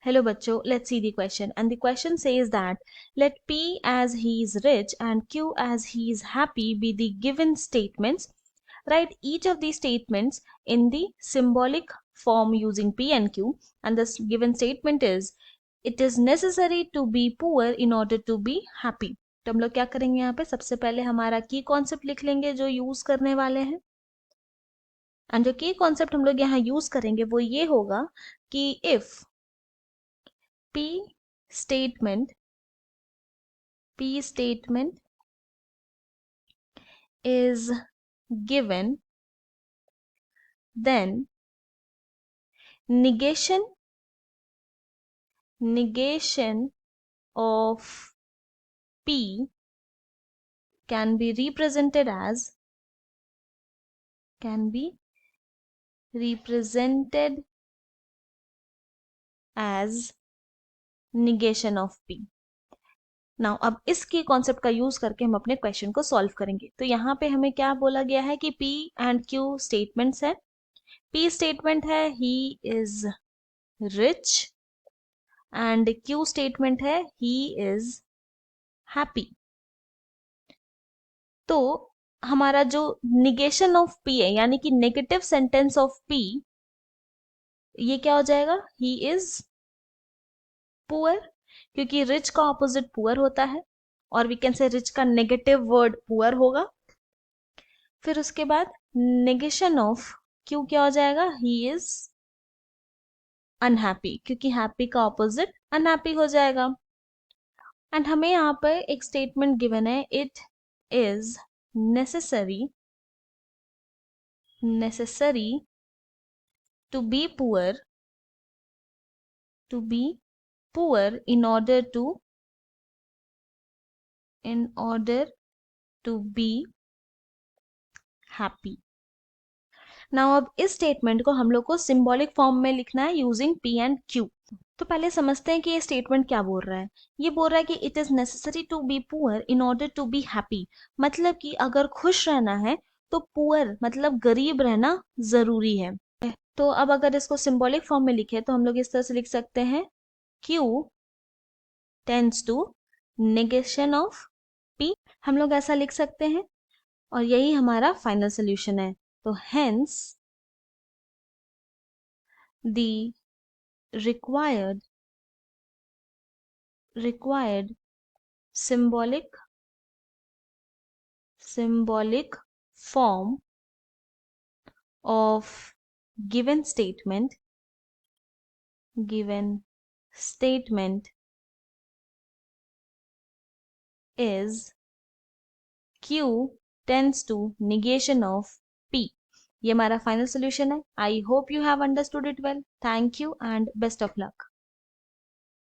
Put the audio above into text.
Hello bachcho, let's see the question. And the question says that let P as he is rich and Q as he is happy be the given statements. Write each of these statements in the symbolic form using P and Q. And this given statement is it is necessary to be poor in order to be happy. तो हम लोग क्या करेंगे यहाँ पे सबसे पहले हमारा की कॉन्सेप्ट लिख लेंगे जो यूज करने वाले हैं. एंड जो की कॉन्सेप्ट हम लोग यहाँ यूज करेंगे वो ये होगा कि if P statement is given, then negation of P can be represented as negation of P. Now अब इसकी कॉन्सेप्ट का यूज करके हम अपने क्वेश्चन को सॉल्व करेंगे. तो यहाँ पे हमें क्या बोला गया है कि P एंड Q स्टेटमेंट्स है. P स्टेटमेंट है he is rich and Q statement है ही इज हैप्पी. तो हमारा जो निगेशन ऑफ P है यानी कि नेगेटिव सेंटेंस ऑफ P, ये क्या हो जाएगा? ही इज पुअर, क्योंकि रिच का ऑपोजिट पुअर होता है और वी कैन से रिच का नेगेटिव वर्ड पुअर होगा. फिर उसके बाद नेगेशन ऑफ क्यू क्या हो जाएगा? ही इज अनहैप्पी, क्योंकि हैप्पी का ऑपोजिट अनहैप्पी हो जाएगा. एंड हमें यहाँ पर एक स्टेटमेंट गिवन है, it is necessary to be poor in order to be happy. Now अब इस स्टेटमेंट को हम लोग को सिंबॉलिक फॉर्म में लिखना है यूजिंग P एंड Q. तो पहले समझते हैं कि ये स्टेटमेंट क्या बोल रहा है. ये बोल रहा है कि it is necessary to be poor in order to be happy. मतलब कि अगर खुश रहना है तो पुअर मतलब गरीब रहना जरूरी है. तो अब अगर इसको सिंबॉलिक फॉर्म में लिखे तो हम लोग इस तरह से लिख सकते हैं, Q tends to negation of P. हम लोग ऐसा लिख सकते हैं और यही हमारा फाइनल सोल्यूशन है. तो hence the required symbolic form of given statement is Q tends to negation of P. ये हमारा फाइनल सोल्यूशन है. I hope you have understood it well. Thank you and best of luck.